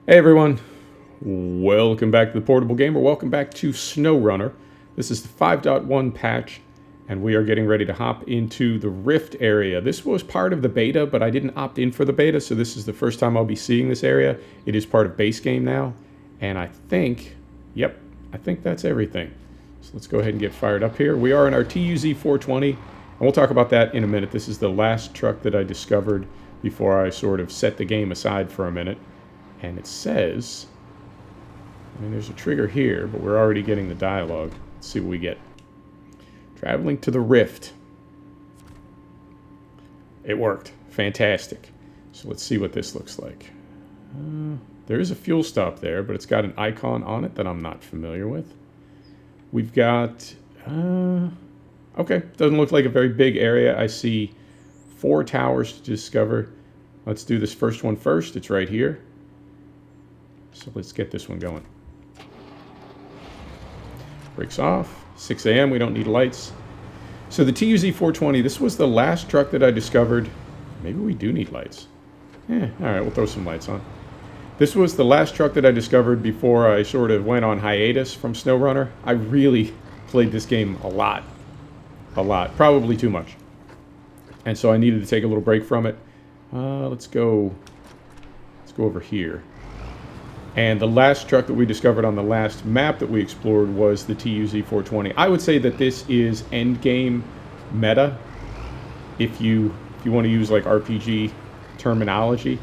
Hey everyone, welcome back to the Portable Gamer. Welcome back to SnowRunner. This is the 5.1 patch, and we are getting ready to hop into the Rift area. This was part of the beta, but I didn't opt in for the beta, so this is the first time I'll be seeing this area. It is part of base game now, and I think that's everything. So let's go ahead and get fired up here. We are in our TUZ 420, and we'll talk about that in a minute. This is the last truck that I discovered before I sort of set the game aside for a minute. And it says, there's a trigger here, but we're already getting the dialogue. Let's see what we get. Traveling to the Rift. It worked. Fantastic. So let's see what this looks like. There is a fuel stop there, but it's got an icon on it that I'm not familiar with. We've got, okay, doesn't look like a very big area. I see 4 towers to discover. Let's do this first one first. It's right here. So let's get this one going. Brakes off. 6 a.m. We don't need lights. So the TUZ 420, this was the last truck that I discovered. Maybe we do need lights. Alright, we'll throw some lights on. This was the last truck that I discovered before I sort of went on hiatus from SnowRunner. I really played this game a lot. A lot. Probably too much. And so I needed to take a little break from it. Let's go over here. And the last truck that we discovered on the last map that we explored was the TUZ 420. I would say that this is endgame meta, if you want to use like RPG terminology.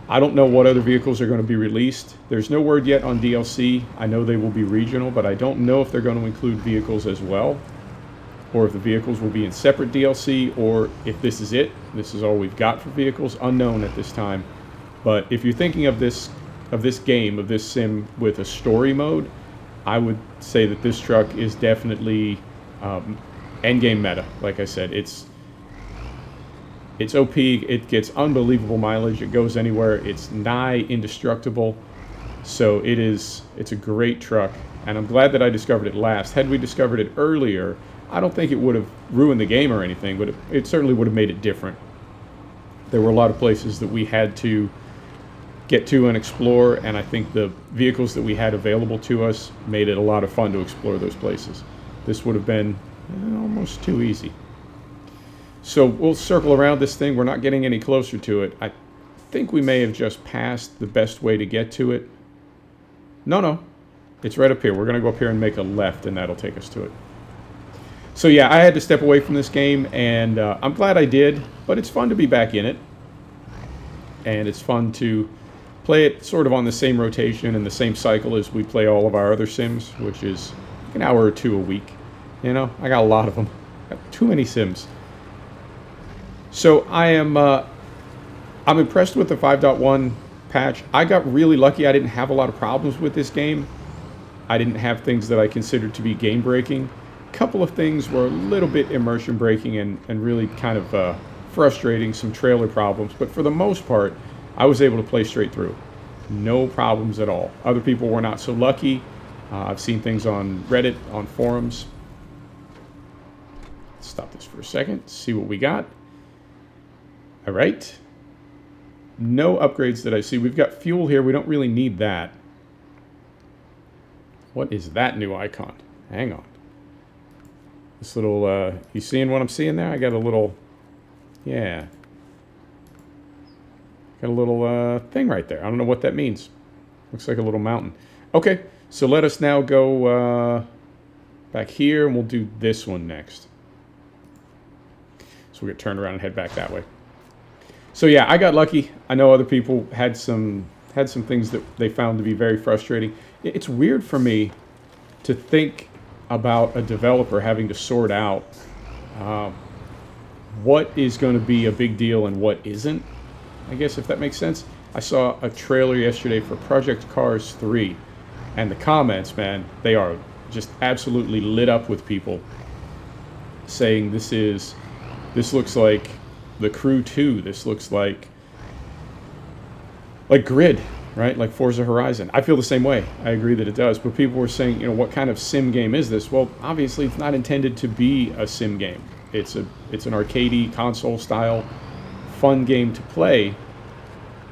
I don't know what other vehicles are going to be released. There's no word yet on DLC. I know they will be regional, but I don't know if they're going to include vehicles as well, or if the vehicles will be in separate DLC, or if this is it. This is all we've got for vehicles. Unknown at this time. But if you're thinking of this sim with a story mode, I would say that this truck is definitely endgame meta. Like I said, it's OP. It gets unbelievable mileage. It goes anywhere. It's nigh indestructible. So it's a great truck, and I'm glad that I discovered it last. Had we discovered it earlier, I don't think it would have ruined the game or anything, but it certainly would have made it different. There were a lot of places that we had to get to and explore, and I think the vehicles that we had available to us made it a lot of fun to explore those places. This would have been almost too easy. So we'll circle around this thing. We're not getting any closer to it. I think we may have just passed the best way to get to it. No, it's right up here. We're going to go up here and make a left, and that'll take us to it. So yeah, I had to step away from this game, and I'm glad I did, but it's fun to be back in it. And it's fun to play it sort of on the same rotation and the same cycle as we play all of our other sims, which is an hour or 2 a week. You know, I got a lot of them. I got too many sims. So I'm impressed with the 5.1 patch. I got really lucky. I didn't have a lot of problems with this game. I didn't have things that I considered to be game breaking. A couple of things were a little bit immersion breaking and really kind of frustrating, some trailer problems, but for the most part, I was able to play straight through. No problems at all. Other people were not so lucky. I've seen things on Reddit, on forums. Let's stop this for a second, see what we got. All right. No upgrades that I see. We've got fuel here. We don't really need that. What is that new icon? Hang on. This little, you seeing what I'm seeing there? I got a little, yeah. Got a little thing right there. I don't know what that means. Looks like a little mountain. Okay, so let us now go back here, and we'll do this one next. So we'll get turned around and head back that way. So yeah, I got lucky. I know other people had some things that they found to be very frustrating. It's weird for me to think about a developer having to sort out what is going to be a big deal and what isn't. I guess if that makes sense. I saw a trailer yesterday for Project Cars 3, and the comments, man, they are just absolutely lit up with people saying this looks like The Crew 2. This looks like Grid, right? Like Forza Horizon. I feel the same way. I agree that it does. But people were saying, what kind of sim game is this? Well, obviously it's not intended to be a sim game. It's an arcadey console style fun game to play.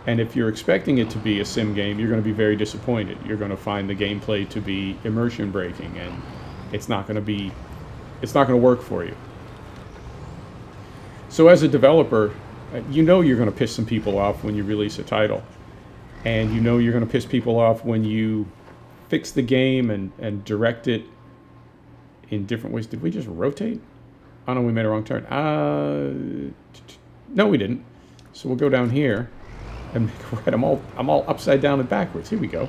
And if you're expecting it to be a sim game, you're going to be very disappointed. You're going to find the gameplay to be immersion breaking, and it's not going to work for you. So as a developer, you know you're going to piss some people off when you release a title. And you know you're going to piss people off when you fix the game and direct it in different ways. Did we just rotate? Oh no, we made a wrong turn. No, we didn't. So we'll go down here and make a right. I'm all upside down and backwards. Here we go.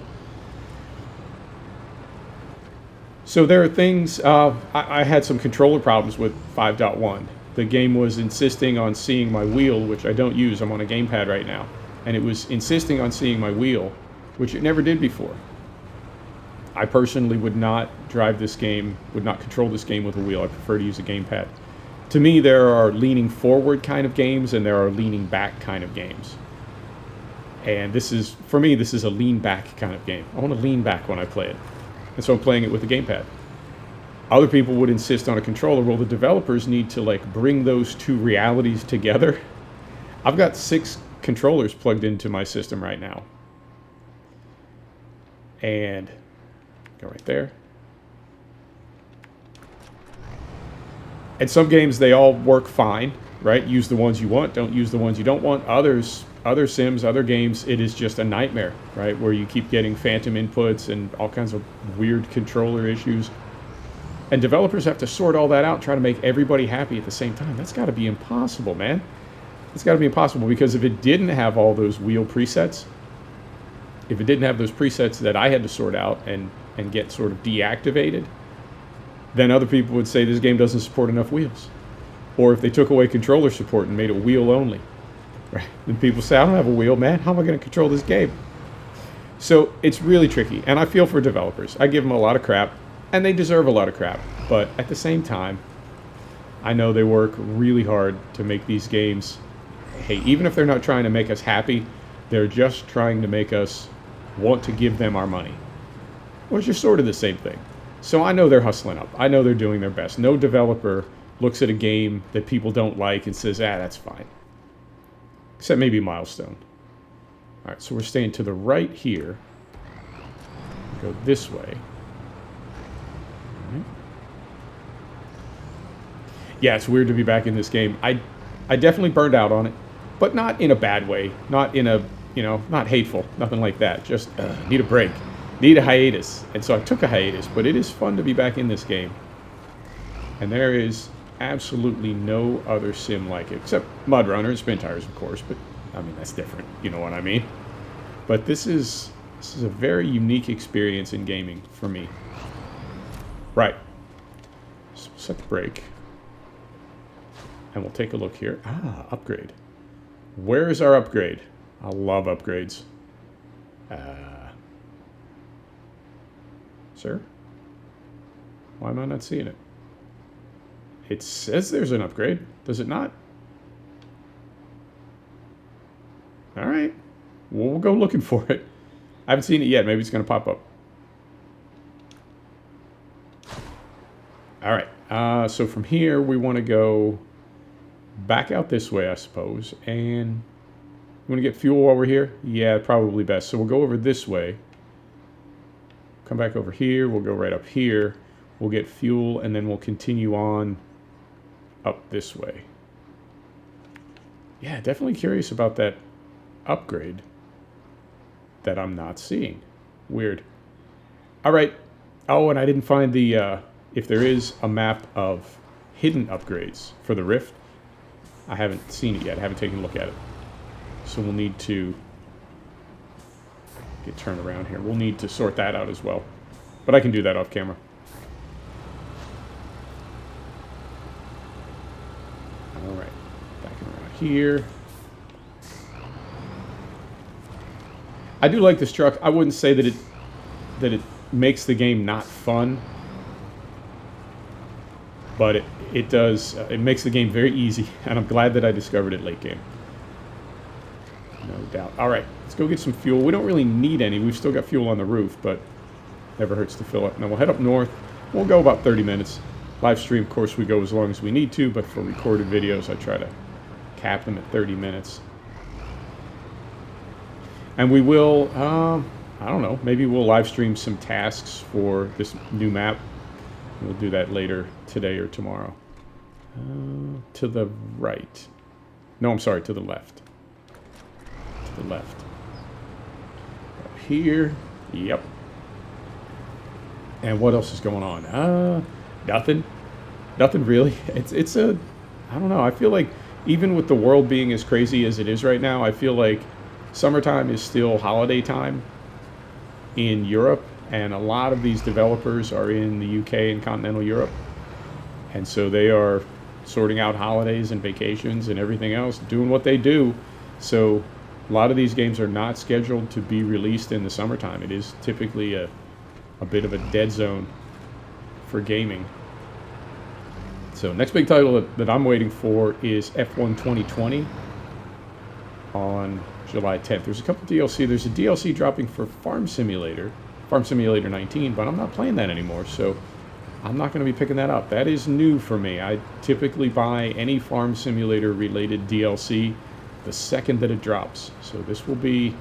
So there are things. I had some controller problems with 5.1. The game was insisting on seeing my wheel, which I don't use. I'm on a gamepad right now. And it was insisting on seeing my wheel, which it never did before. I personally would not drive this game, would not control this game with a wheel. I prefer to use a gamepad. To me, there are leaning forward kind of games and there are leaning back kind of games. And this is, for me, this is a lean back kind of game. I want to lean back when I play it. And so I'm playing it with a gamepad. Other people would insist on a controller. Well, the developers need to like bring those two realities together. I've got 6 controllers plugged into my system right now. And go right there. And some games, they all work fine, right? Use the ones you want, don't use the ones you don't want. Others, other sims, other games, it is just a nightmare, right? Where you keep getting phantom inputs and all kinds of weird controller issues. And developers have to sort all that out, try to make everybody happy at the same time. That's got to be impossible, man. It's got to be impossible, because if it didn't have all those wheel presets, if it didn't have those presets that I had to sort out and get sort of deactivated, then other people would say this game doesn't support enough wheels. Or if they took away controller support and made it wheel only, right? Then people say, I don't have a wheel, man. How am I going to control this game? So it's really tricky, and I feel for developers. I give them a lot of crap, and they deserve a lot of crap. But at the same time, I know they work really hard to make these games. Hey, even if they're not trying to make us happy, they're just trying to make us want to give them our money, which is sort of the same thing. So I know they're hustling up. I know they're doing their best. No developer looks at a game that people don't like and says, that's fine. Except maybe Milestone. All right, so we're staying to the right here. Go this way. Right. Yeah, it's weird to be back in this game. I definitely burned out on it, but not in a bad way. Not in a, not hateful. Nothing like that. Just need a break. Need a hiatus. And so I took a hiatus, but it is fun to be back in this game. And there is absolutely no other sim like it, except MudRunner and Spin Tires, of course, but I mean, that's different. You know what I mean? But this is a very unique experience in gaming for me. Right. So we'll set the brake. And we'll take a look here. Upgrade. Where is our upgrade? I love upgrades. Sir? Why am I not seeing it? It says there's an upgrade. Does it not? All right. Well, we'll go looking for it. I haven't seen it yet. Maybe it's going to pop up. All right. So from here, we want to go back out this way, I suppose. And we want to get fuel while we're here? Yeah, probably best. So we'll go over this way. Come back over here. We'll go right up here. We'll get fuel, and then we'll continue on up this way. Yeah, definitely curious about that upgrade that I'm not seeing. Weird. All right. Oh, and I didn't find the, if there is a map of hidden upgrades for the Rift. I haven't seen it yet. I haven't taken a look at it. So we'll need to get turned around here. We'll need to sort that out as well. But I can do that off camera. All right. Backing around here. I do like this truck. I wouldn't say that it makes the game not fun. But it does, it makes the game very easy, and I'm glad that I discovered it late game. No doubt. All right, let's go get some fuel. We don't really need any. We've still got fuel on the roof, but never hurts to fill it. Now we'll head up north. We'll go about 30 minutes. Live stream, of course, we go as long as we need to, but for recorded videos, I try to cap them at 30 minutes. And we will, I don't know, maybe we'll live stream some tasks for this new map. We'll do that later today or tomorrow. To the right. No, I'm sorry, to the left. To the left. Up here. Yep. And what else is going on? Nothing. Nothing really. It's a, I don't know. I feel like even with the world being as crazy as it is right now, I feel like summertime is still holiday time in Europe, and a lot of these developers are in the UK and continental Europe, and so they are sorting out holidays and vacations and everything else, doing what they do. So a lot of these games are not scheduled to be released in the summertime. It is typically a bit of a dead zone for gaming. So next big title that I'm waiting for is F1 2020 on July 10th. There's a couple DLC. There's a DLC dropping for Farm Simulator 19, but I'm not playing that anymore, so I'm not going to be picking that up. That is new for me. I typically buy any Farm Simulator related DLC the second that it drops. So this will be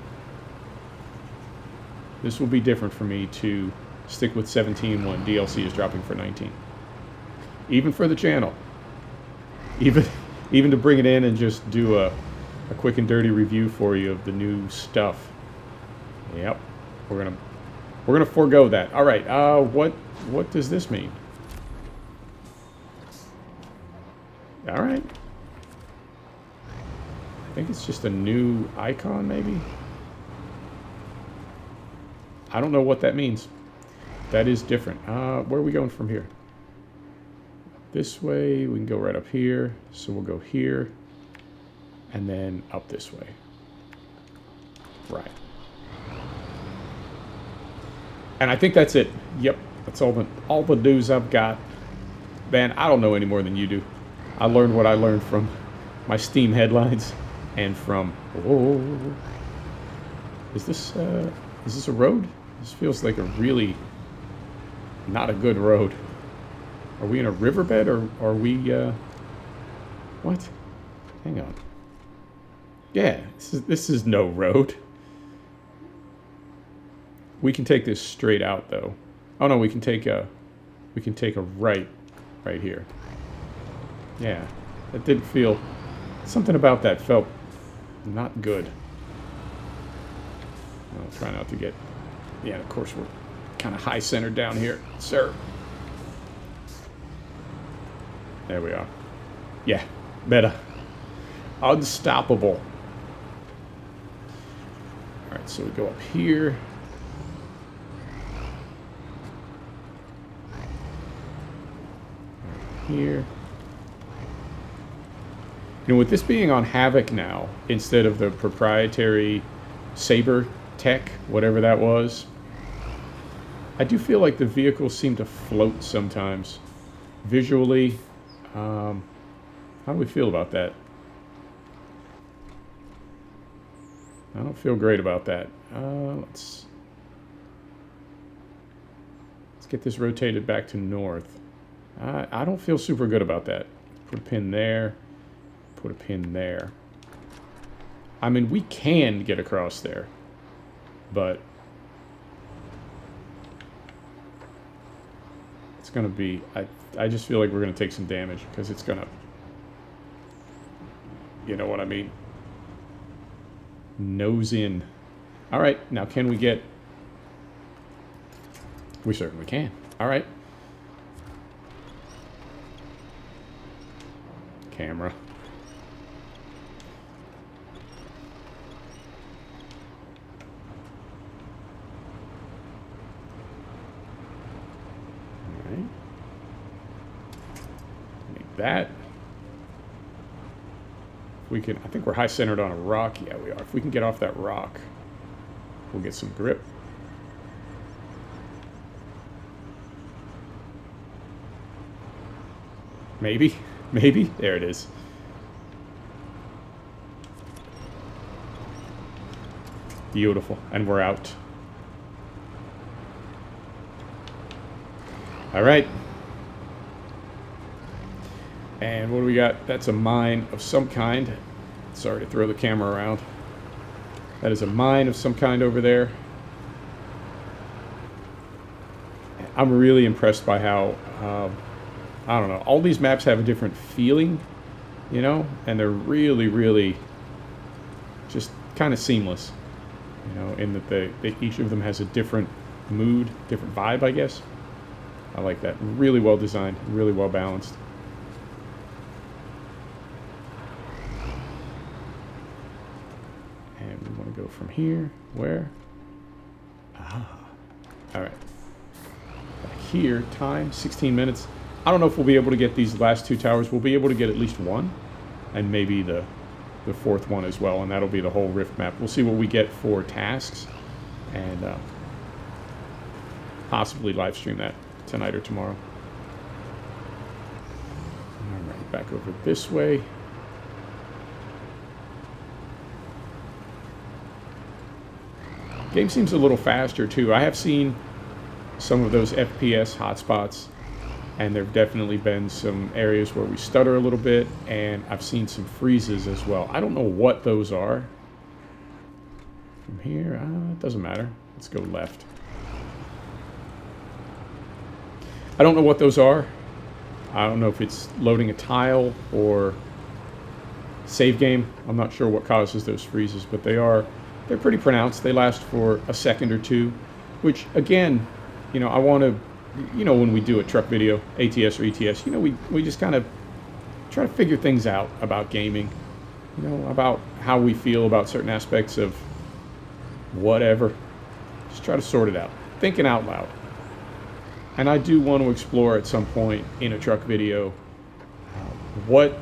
different for me to stick with 17 when DLC is dropping for 19. Even for the channel. Even to bring it in and just do a quick and dirty review for you of the new stuff. Yep. We're gonna forego that. All right. What does this mean? All right. I think it's just a new icon, maybe. I don't know what that means. That is different. Where are we going from here? This way. We can go right up here. So we'll go here. And then up this way. Right. And I think that's it. Yep. That's all the news I've got. Man, I don't know any more than you do. I learned what I learned from my Steam headlines and from... Oh, is this a road? This feels like a really not a good road. Are we in a riverbed or are we... What? Hang on. Yeah, this is no road. We can take this straight out though. Oh no, we can take a right here. Yeah, that didn't feel, something about that felt not good. I'll try not to get, yeah, of course we're kind of high centered down here, sir. There we are. Yeah, better. Unstoppable. All right, so we go up here. Here. You know, with this being on Havoc now, instead of the proprietary Saber tech, whatever that was, I do feel like the vehicles seem to float sometimes. Visually, how do we feel about that? I don't feel great about that. Let's get this rotated back to north. I don't feel super good about that. Put a pin there. Put a pin there. I mean, we can get across there, but it's going to be... I just feel like we're going to take some damage because it's going to... You know what I mean? Nose in. All right, now can we get... We certainly can. All right. Camera. All right. Make that. We can, I think we're high centered on a rock. Yeah, we are. If we can get off that rock, we'll get some grip. Maybe. Maybe. There it is. Beautiful. And we're out. All right. And what do we got? That's a mine of some kind. Sorry to throw the camera around. That is a mine of some kind over there. I'm really impressed by how, I don't know, all these maps have a different feeling, you know, and they're really, really just kind of seamless, you know, in that each of them has a different mood, different vibe, I guess. I like that. Really well designed, really well balanced. And we want to go from here. Where? Ah. All right. Back here, time, 16 minutes. I don't know if we'll be able to get these last two towers. We'll be able to get at least one, and maybe the fourth one as well, and that'll be the whole Rift map. We'll see what we get for tasks, and possibly live stream that tonight or tomorrow. All right, back over this way. Game seems a little faster too. I have seen some of those FPS hotspots, and there have definitely been some areas where we stutter a little bit, and I've seen some freezes as well. I don't know what those are. From here, it doesn't matter. Let's go left. I don't know what those are. I don't know if it's loading a tile or save game. I'm not sure what causes those freezes, but they're pretty pronounced. They last for a second or two, which again, you know, I want to, you know, when we do a truck video, ATS or ETS, you know, we just kind of try to figure things out about gaming, you know, about how we feel about certain aspects of whatever. Just try to sort it out. Thinking out loud. And I do want to explore at some point in a truck video what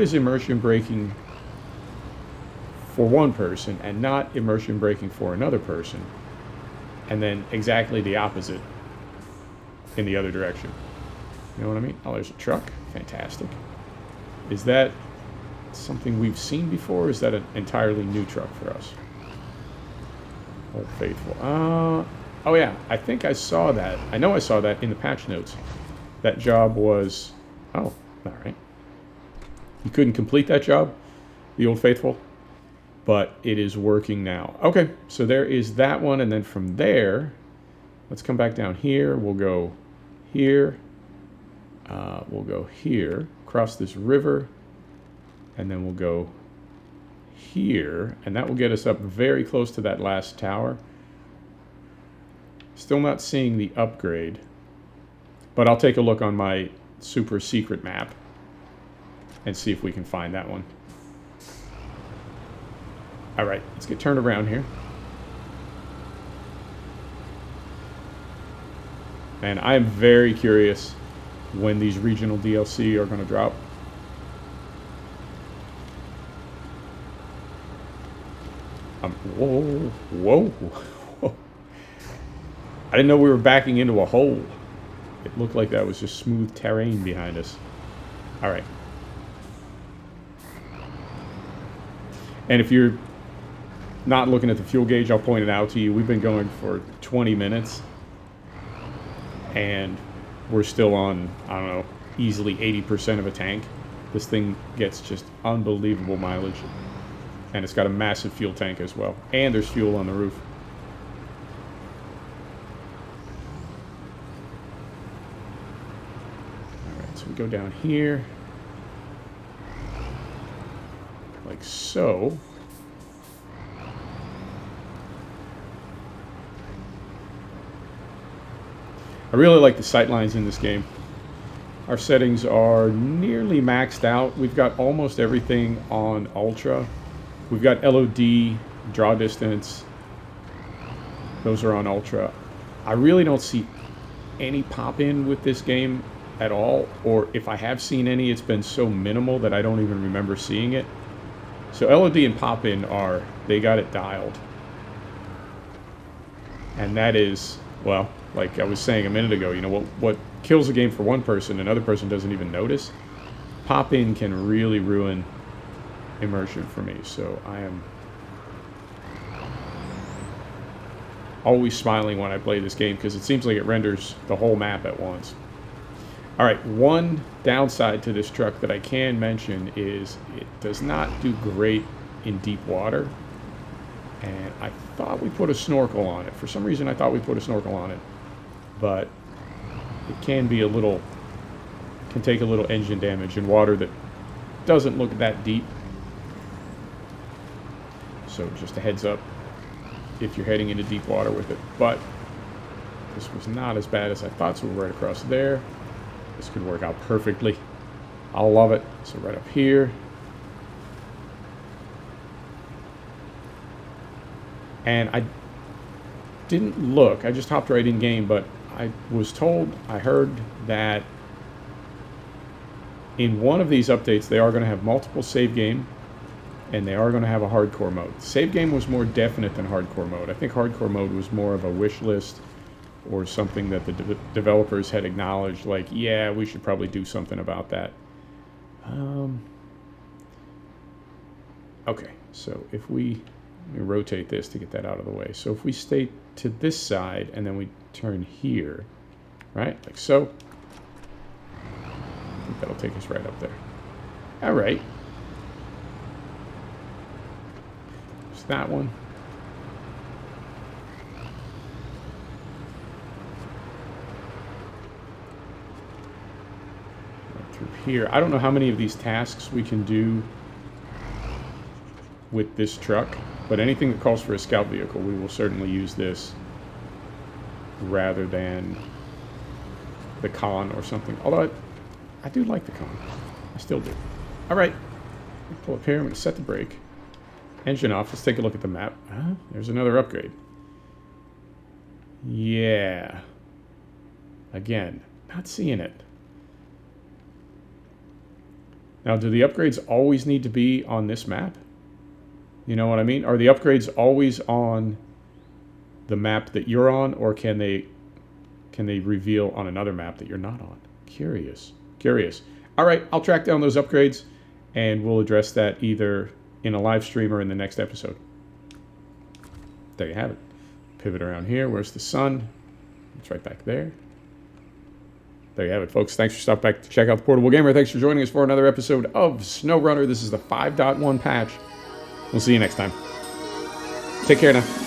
is immersion braking for one person and not immersion braking for another person, and then exactly the opposite in the other direction. You know what I mean? Oh, there's a truck. Fantastic. Is that something we've seen before, or is that an entirely new truck for us? Old Faithful. Oh yeah, I think I saw that. I know I saw that in the patch notes. That job was... Oh, all right. You couldn't complete that job, the Old Faithful, but it is working now. Okay, so there is that one, and then from there, let's come back down here. We'll go here. We'll go here, cross this river, and then we'll go here, and that will get us up very close to that last tower. Still not seeing the upgrade, but I'll take a look on my super secret map and see if we can find that one. All right, let's get turned around here. And I am very curious when these regional DLC are going to drop. Whoa, whoa, whoa. I didn't know we were backing into a hole. It looked like that was just smooth terrain behind us. All right. And if you're not looking at the fuel gauge, I'll point it out to you. We've been going for 20 minutes. And we're still on, I don't know, easily 80% of a tank. This thing gets just unbelievable mileage. And it's got a massive fuel tank as well. And there's fuel on the roof. Alright, so we go down here. Like so. I really like the sight lines in this game. Our settings are nearly maxed out. We've got almost everything on Ultra. We've got LOD, draw distance. Those are on Ultra. I really don't see any pop-in with this game at all. Or if I have seen any, it's been so minimal that I don't even remember seeing it. So LOD and pop-in are, they got it dialed. And that is, well, like I was saying a minute ago, you know, what kills a game for one person, another person doesn't even notice. Pop-in can really ruin immersion for me, so I am always smiling when I play this game because it seems like it renders the whole map at once. Alright, one downside to this truck that I can mention is it does not do great in deep water. And I thought we put a snorkel on it. For some reason, I thought we put a snorkel on it. But it can be a little, can take a little engine damage in water that doesn't look that deep. So just a heads up if you're heading into deep water with it. But this was not as bad as I thought, so we're right across there. This could work out perfectly. I'll love it. So right up here. And I didn't look, I just hopped right in game, but I was told, I heard that in one of these updates they are going to have multiple save game, and they are going to have a hardcore mode. Save game was more definite than hardcore mode. I think hardcore mode was more of a wish list or something that the developers had acknowledged, like, yeah, we should probably do something about that. Okay, so if we... Let me rotate this to get that out of the way. So if we stay to this side and then we turn here, right, like so, I think that'll take us right up there. All right. There's that one. Right through here. I don't know how many of these tasks we can do with this truck. But anything that calls for a scout vehicle, we will certainly use this rather than the con or something. Although I do like the con. I still do. All right. Pull up here. I'm going to set the brake. Engine off. Let's take a look at the map. There's another upgrade. Yeah. Again, not seeing it. Now, do the upgrades always need to be on this map? You know what I mean? Are the upgrades always on the map that you're on, or can they reveal on another map that you're not on? Curious. All right, I'll track down those upgrades, and we'll address that either in a live stream or in the next episode. There you have it. Pivot around here. Where's the sun? It's right back there. There you have it, folks. Thanks for stopping back to check out the Portable Gamer. Thanks for joining us for another episode of SnowRunner. This is the 5.1 patch. We'll see you next time. Take care now.